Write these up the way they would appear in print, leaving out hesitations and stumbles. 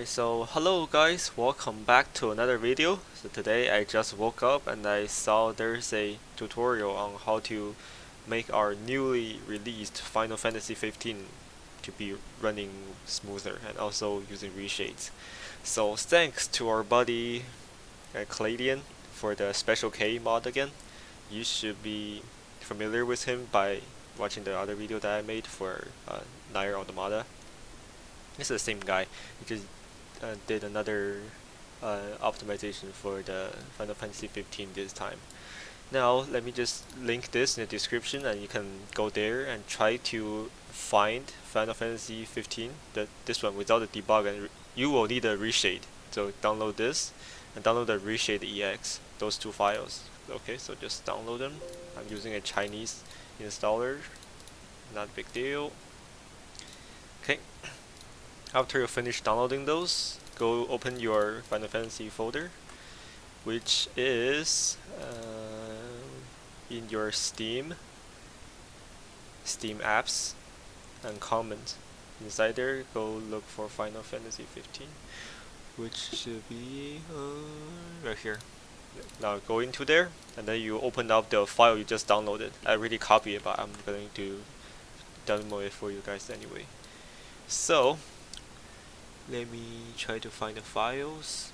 Alright, so hello guys, welcome back to another video. So today I just woke up and I saw there's a tutorial on how to make our newly released Final Fantasy 15 to be running smoother and also using reshades. So thanks to our buddy Kaldaien for the Special K mod again. You should be familiar with him by watching the other video that I made for Nier Automata. This is the same guy. He just did another optimization for the Final Fantasy 15 this time. Now let me just link this in the description, and you can go there and try to find Final Fantasy 15, this one without the debug, and you will need a reshade. So download this and download the reShade EX, those two files. Okay, so just download them. I'm using a Chinese installer, not a big deal. Okay. After you finish downloading those, go open your Final Fantasy folder, which is in your Steam apps, and comment. Inside there, go look for Final Fantasy 15, which should be right here. Now go into there, and then you open up the file you just downloaded. I already copied it, but I'm going to demo it for you guys anyway. So let me try to find the files.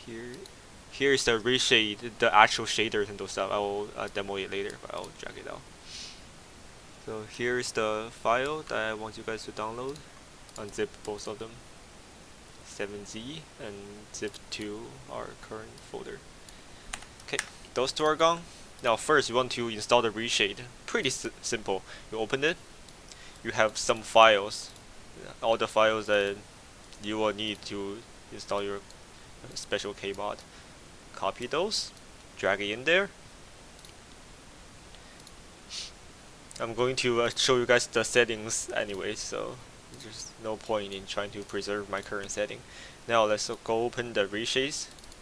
Here is the reshade, the actual shaders and those stuff. I will demo it later, but I'll drag it out. So here is the file that I want you guys to download. Unzip both of them, 7Z and zip to our current folder. Okay, those two are gone. Now first you want to install the reshade. Pretty simple. You open it. You have some files, all the files that you will need to install your Special K mod. Copy those, drag it in there. I'm going to show you guys the settings anyway, so there's no point in trying to preserve my current setting. Now let's go open the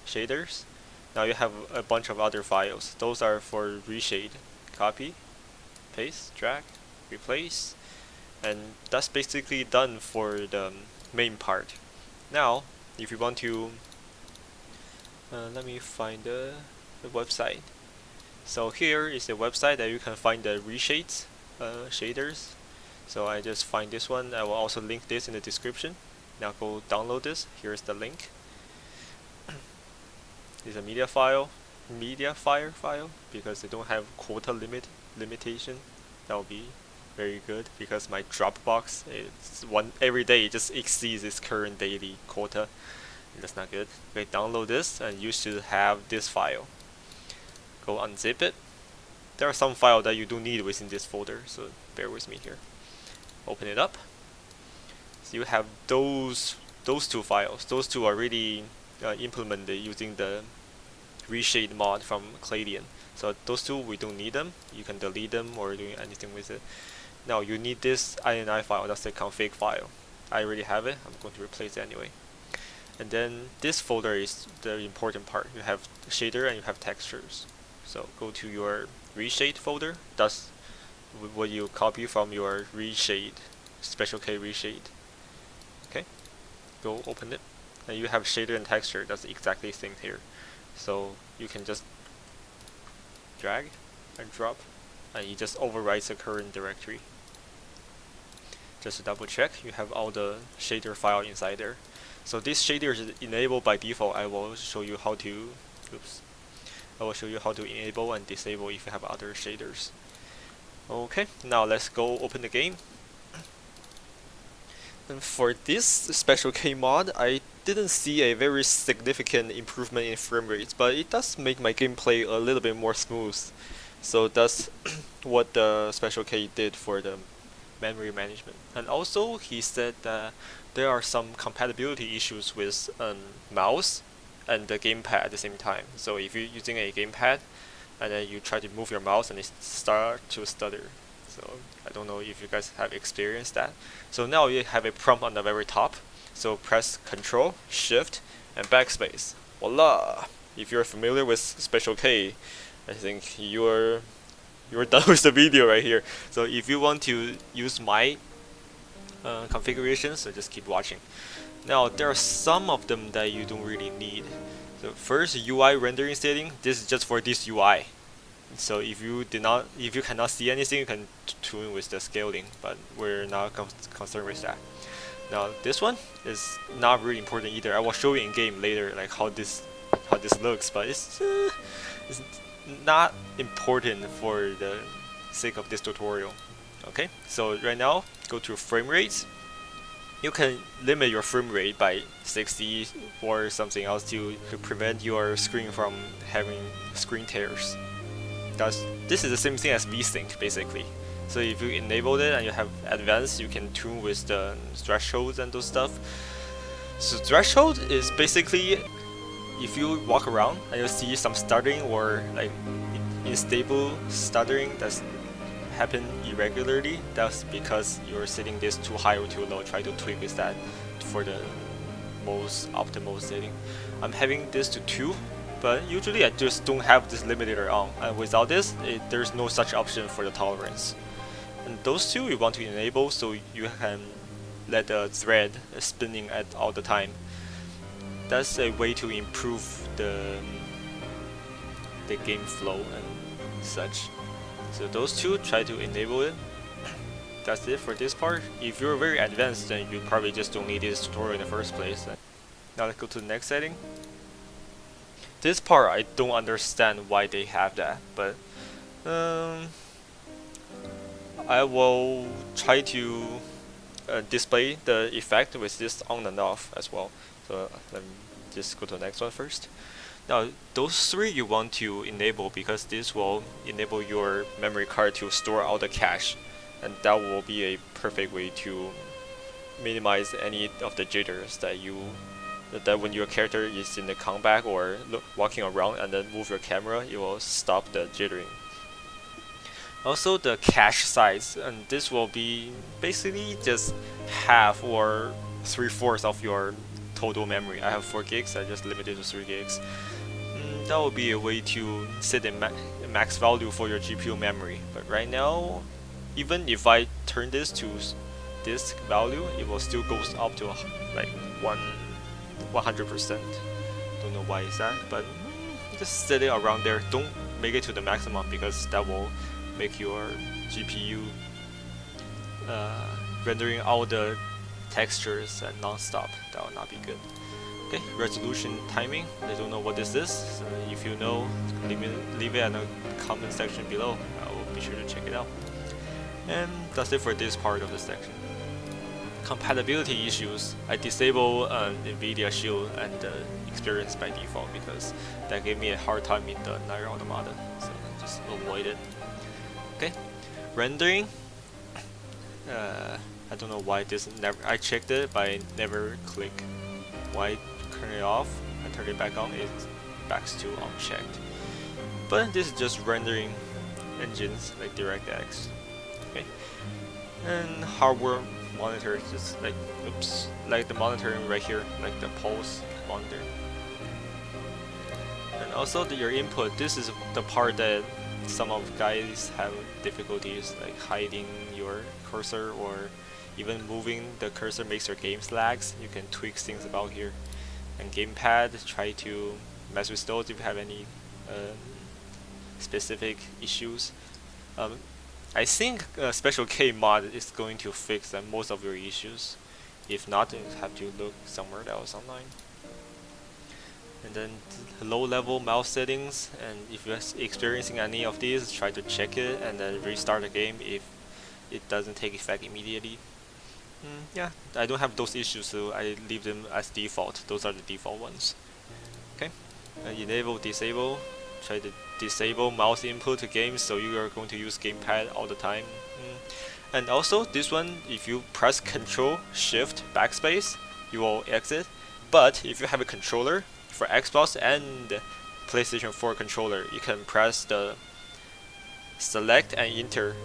shaders. Now you have a bunch of other files. Those are for reshade. Copy, paste, drag, replace, and that's basically done for the main part. Now, if you want to, let me find the website. So here is the website that you can find the reshades, shaders. So I just find this one. I will also link this in the description. Now go download this. Here's the link. It's a media file because they don't have quota limitation. That will be very good because my Dropbox, every day it just exceeds its current daily quota. That's not good. Okay, download this and you should have this file. Go unzip it. There are some files that you do need within this folder, so bear with me here. Open it up. So you have those two files. Those two are really implemented using the Reciate Mod from Kaldaien. So those two, we don't need them. You can delete them or do anything with it. Now you need this INI file, that's the config file. I already have it, I'm going to replace it anyway. And then this folder is the important part. You have shader and you have textures. So go to your reshade folder. That's what you copy from your reshade, Special K reshade. Okay, go open it. And you have shader and texture, that's exactly the same here. So you can just drag and drop, and you just overwrite the current directory. Just to double check, you have all the shader file inside there. So this shader is enabled by default. I will show you how to enable and disable if you have other shaders. Okay, now let's go open the game. And for this Special K mod, I didn't see a very significant improvement in frame rates, but it does make my gameplay a little bit more smooth. So that's what the Special K did for the memory management. And also he said that there are some compatibility issues with mouse and the gamepad at the same time. So if you're using a gamepad and then you try to move your mouse and it starts to stutter. So I don't know if you guys have experienced that. So now you have a prompt on the very top. So press Ctrl, Shift, and backspace. Voila! If you're familiar with Special K, I think you're done with the video right here. So if you want to use my configurations, so just keep watching. Now there are some of them that you don't really need. So first, UI rendering setting. This is just for this UI. So if you cannot see anything, you can tune with the scaling, but we're not concerned with that. Now this one is not really important either. I will show you in game later, like how this looks, but it's not important for the sake of this tutorial. Okay, so right now go to frame rates. You can limit your frame rate by 60 or something else to prevent your screen from having screen tears. This is the same thing as VSync basically. So if you enable it and you have advanced, you can tune with the thresholds and those stuff. So threshold is basically if you walk around and you see some stuttering or like unstable stuttering that's happen irregularly, that's because you're setting this too high or too low. Try to tweak with that for the most optimal setting. I'm having this to 2, but usually I just don't have this limiter on, and without this, there's no such option for the tolerance. And those two you want to enable so you can let the thread spinning at all the time. That's a way to improve the game flow and such. So those two, try to enable it. That's it for this part. If you're very advanced, then you probably just don't need this tutorial in the first place. Now let's go to the next setting. This part I don't understand why they have that, but I will try to display the effect with this on and off as well. So let me just go to the next one first. Now those three you want to enable because this will enable your memory card to store all the cache, and that will be a perfect way to minimize any of the jitters that when your character is in the combat or walking around and then move your camera, it will stop the jittering. Also the cache size, and this will be basically just half or 3/4 of your total memory. I have 4 gigs, I just limited to 3 gigs. That will be a way to set a max value for your GPU memory. But right now, even if I turn this to this value, it will still go up to like 100%. Don't know why is that, but just set it around there. Don't make it to the maximum because that will make your GPU rendering all the textures and non-stop. That will not be good. Okay, resolution timing. I don't know what this is. So if you know, leave it in the comment section below. I will be sure to check it out. And that's it for this part of the section. Compatibility issues. I disable NVIDIA Shield and Experience by default because that gave me a hard time in the Nier Automata. So just avoid it. Okay, rendering. I don't know why this never. I checked it, but I never click. Why turn it off and turn it back on? It backs to unchecked. But this is just rendering engines like DirectX. Okay, and hardware monitor, just like like the monitoring right here, like the pulse monitor. And also your input. This is the part that some of guys have difficulties, like hiding your cursor or even moving the cursor makes your games lags. You can tweak things about here. And gamepad, try to mess with those if you have any specific issues. I think Special K mod is going to fix most of your issues. If not, you have to look somewhere else online. And then low-level mouse settings, and if you're experiencing any of these, try to check it and then restart the game if it doesn't take effect immediately. Yeah, I don't have those issues, so I leave them as default. Those are the default ones. Okay, enable, disable. Try to disable mouse input to games, so you are going to use gamepad all the time. And also this one, if you press Control Shift Backspace, you will exit. But if you have a controller for Xbox and PlayStation 4 controller, you can press the Select and Enter.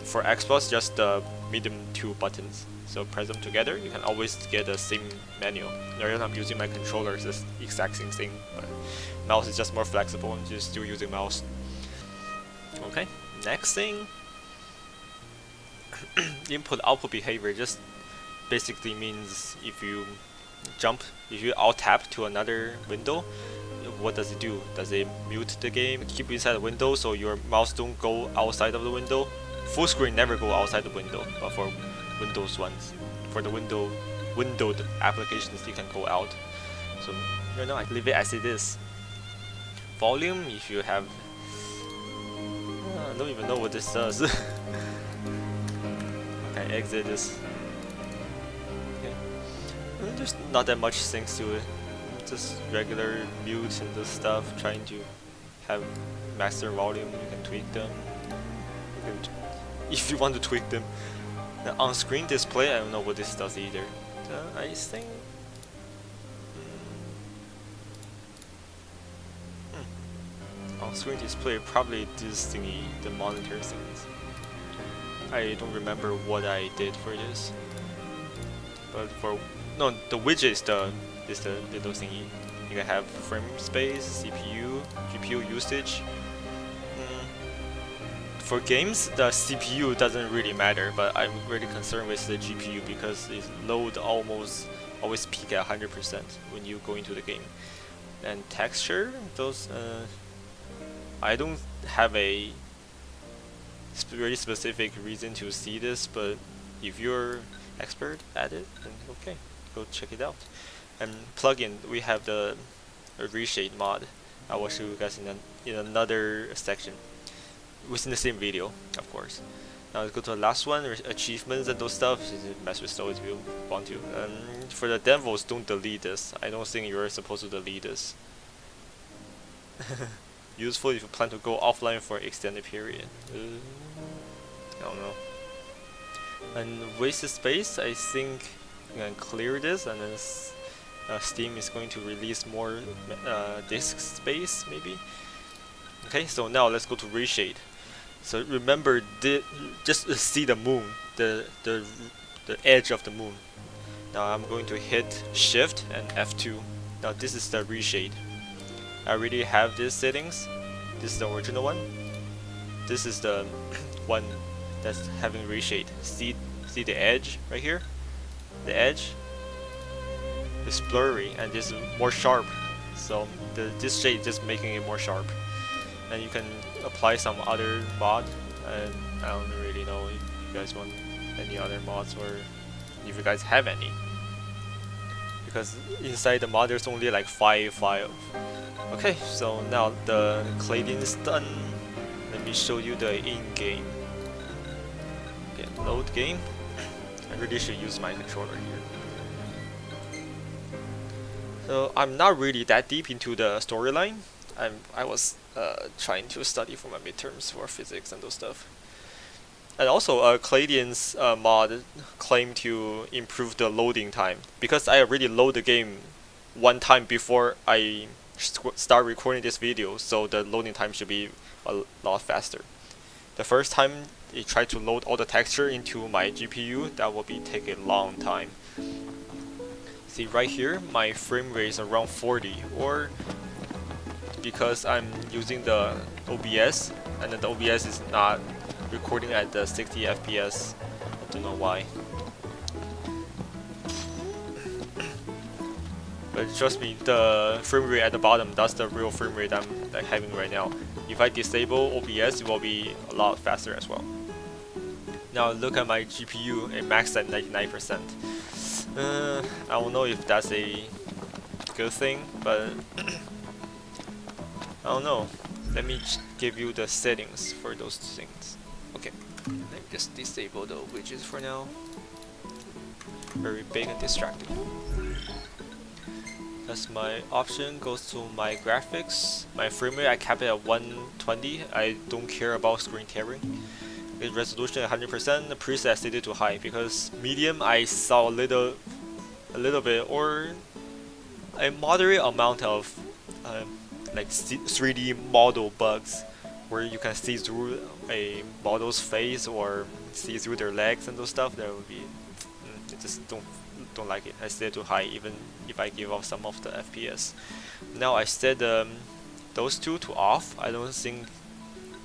For Xbox, just the medium 2 buttons. So press them together, you can always get the same menu. Right now I'm using my controller, it's the exact same thing, but mouse is just more flexible and just still using mouse. Okay, next thing. Input output behavior. Just basically means if you alt tap to another window, what does it do? Does it mute the game, keep inside the window so your mouse don't go outside of the window? Full screen never go outside the window, but for Windows ones, for the windowed applications, you can go out. So I leave it as it is. Volume, if you have, I don't even know what this does. Okay, exit this. Okay, there's not that much things to it. Just regular mute and this stuff. Trying to have master volume, you can tweak them. If you want to tweak them. The on-screen display, I don't know what this does either. I think on-screen display probably this thingy, the monitor things. I don't remember what I did for this, but the widget is the little thingy. You can have frame space, CPU, GPU usage. For games, the CPU doesn't really matter, but I'm really concerned with the GPU because its load always peak at 100% when you go into the game. And texture, those I don't have a very specific reason to see this, but if you're expert at it, then okay, go check it out. And plugin, we have the reShade mod. I will show you guys in another section within the same video, of course. Now let's go to the last one, achievements and those stuff. Mess with those if you want to. For the demos, don't delete this. I don't think you're supposed to delete this. Useful if you plan to go offline for extended period. I don't know. And wasted space, I think you can clear this, and then Steam is going to release more disk space, maybe. Okay, so now let's go to reShade. So remember, just see the moon, the edge of the moon. Now I'm going to hit Shift and F2. Now this is the reShade. I already have these settings. This is the original one. This is the one that's having reShade. See the edge right here? The edge is blurry and is more sharp. So this shade is just making it more sharp. And you can apply some other mod, and I don't really know if you guys want any other mods or if you guys have any, because inside the mod there's only like 5 files. Okay, so now the Kaldaien is done. Let me show you the in-game. Okay, load game. I really should use my controller here. So I'm not really that deep into the storyline. I was trying to study for my midterms for physics and those stuff. And also, Kaldaien's mod claimed to improve the loading time, because I already load the game one time before I start recording this video, so the loading time should be a lot faster. The first time it tried to load all the texture into my GPU, that will take a long time. See right here, my frame rate is around 40, or because I'm using the OBS, and then the OBS is not recording at the 60 FPS. I don't know why. But trust me, the frame rate at the bottom, that's the real frame rate I'm having right now. If I disable OBS, it will be a lot faster as well. Now look at my GPU, it maxed at 99%. I don't know if that's a good thing, but I don't know. Let me give you the settings for those things. Okay, let me just disable the widgets for now. Very big and distracting. As my option goes to my graphics, my frame rate I kept it at 120. I don't care about screen tearing. The resolution 100%. The preset set it to high because medium I saw a little bit or a moderate amount of like 3D model bugs, where you can see through a model's face or see through their legs and those stuff. That would be I just don't like it. I set it to high even if I give off some of the FPS. Now I set those two to off. I don't think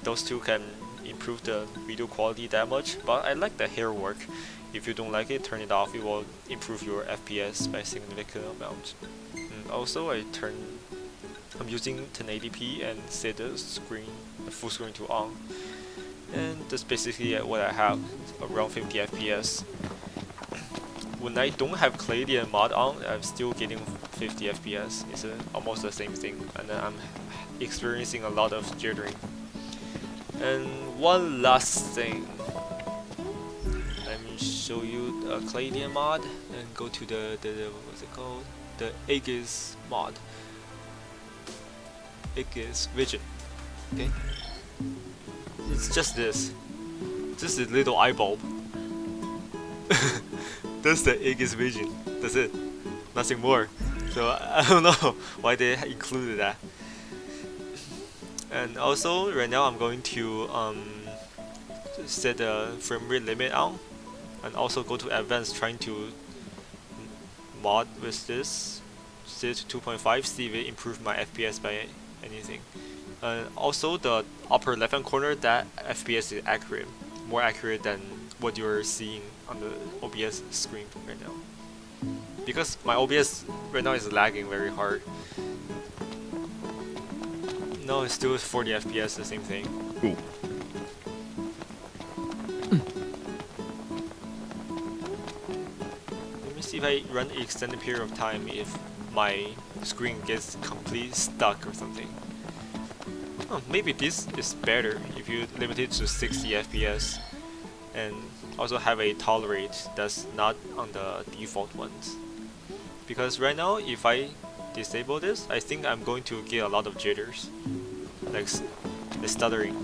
those two can improve the video quality that much, but I like the hair work. if you don't like it, turn it off. It will improve your FPS by a significant amount. And also, I'm using 1080p and set the full screen to on. And that's basically what I have, around 50 FPS. When I don't have Kaldaien mod on, I'm still getting 50 FPS. It's almost the same thing, and then I'm experiencing a lot of jittering. And one last thing, let me show you the Kaldaien mod and go to the what's it called? The ENIX mod. ENIX Vision. Okay, it's just this. Just a little eye bulb. That's the ENIX Vision. That's it. Nothing more. So I don't know why they included that. And also, right now I'm going to set the frame rate limit on, and also go to advanced, trying to mod with this, set it to 2.5, see if it improves my FPS by anything. And also the upper left hand corner, that FPS is accurate, more accurate than what you're seeing on the OBS screen right now. Because my OBS right now is lagging very hard. No, it's still 40 FPS, the same thing. Ooh. Let me see if I run an extended period of time, if my screen gets completely stuck or something. Oh, maybe this is better if you limit it to 60 FPS and also have a tolerate that's not on the default ones. Because right now, if I disable this, I think I'm going to get a lot of jitters, like the stuttering,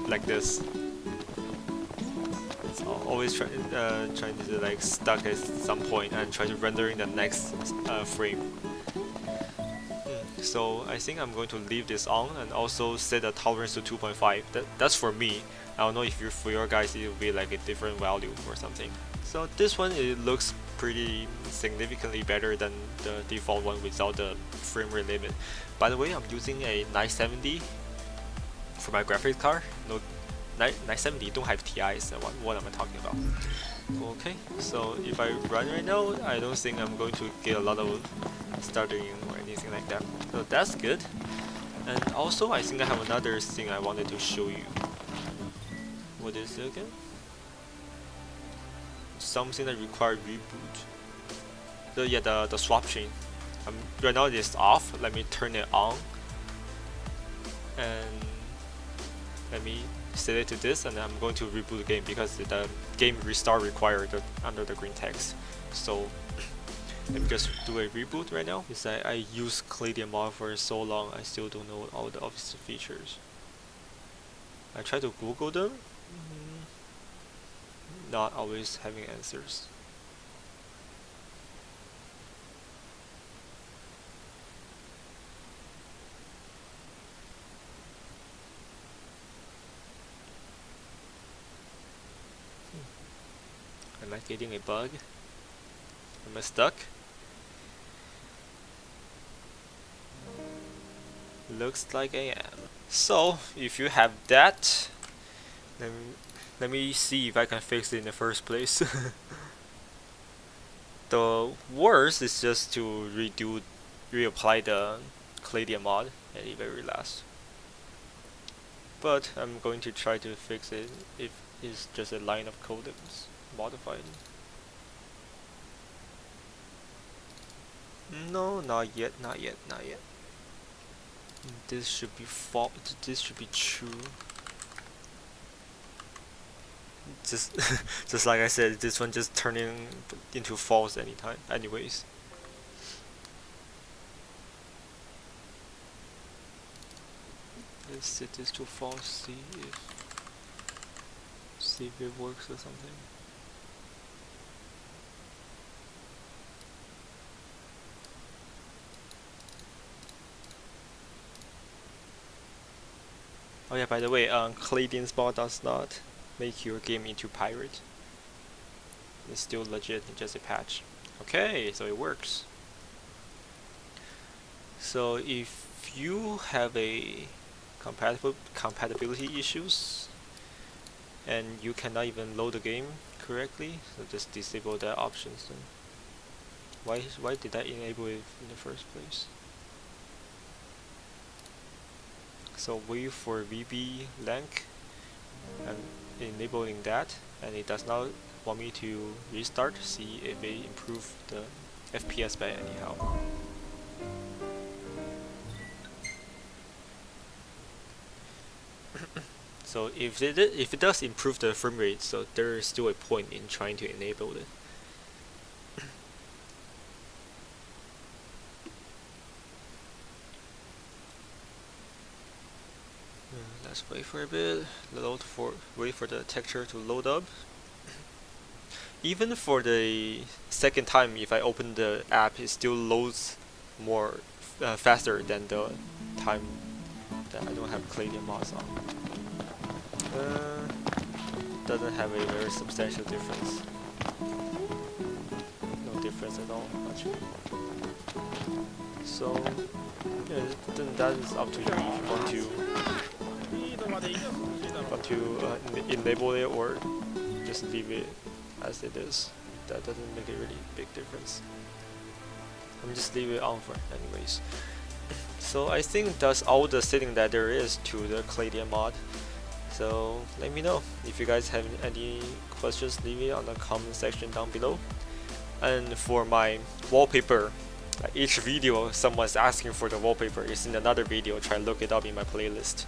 like this. It's always trying to like stuck at some point and try to rendering the next frame. So I think I'm going to leave this on and also set the tolerance to 2.5. That's for me. I don't know if for your guys it will be like a different value or something. So this one, it looks pretty significantly better than the default one without the frame rate limit. By the way, I'm using a 970 for my graphics card. No, 970 don't have TIs. So what am I talking about? Okay, so if I run right now, I don't think I'm going to get a lot of stuttering or anything like that. So that's good. And also, I think I have another thing I wanted to show you. What is it again? Something that requires reboot. The swap chain. Right now it's off. Let me turn it on. And let me set it to this, and I'm going to reboot the game because the game restart required under the green text. So let me just do a reboot right now. Because I used Kaldaien mod for so long, I still don't know all the obvious features. I try to Google them, not always having answers. Am I getting a bug? Am I stuck? Looks like I am. So, if you have that, let me see if I can fix it in the first place. The worst is just to reapply the Kaldaien mod at the very last. But I'm going to try to fix it if it's just a line of code that's modified. No, not yet. This should be false. This should be true. Just just like I said, this one just turning into false anytime. Anyways. Let's set this to false, see if it works or something. Oh yeah, by the way, Kaldaien Spot does not make your game into pirate. It's still legit, it's just a patch. Okay, so it works. So if you have a compatibility issues, and you cannot even load the game correctly, so just disable that options then. Why did I enable it in the first place? So wait for VB length and enabling that, and it does not want me to restart, see if it improve the FPS by anyhow. So if it does improve the frame rate, so there is still a point in trying to enable it. Let's wait for a bit. Wait for the texture to load up. Even for the second time, if I open the app, it still loads more faster than the time that I don't have Kaldaien mods on. Doesn't have a very substantial difference. No difference at all, actually. So, yeah, then that is up to you if you want to enable it or just leave it as it is. That doesn't make a really big difference. I'm just leave it on for anyways. So I think that's all the setting that there is to the Kaldaien mod. So let me know if you guys have any questions. Leave it on the comment section down below. And for my wallpaper, each video someone's asking for the wallpaper is in another video. Try to look it up in my playlist.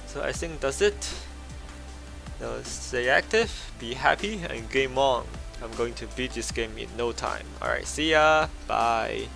So I think that's it. Now stay active, be happy, and game on. I'm going to beat this game in no time. Alright, see ya, bye.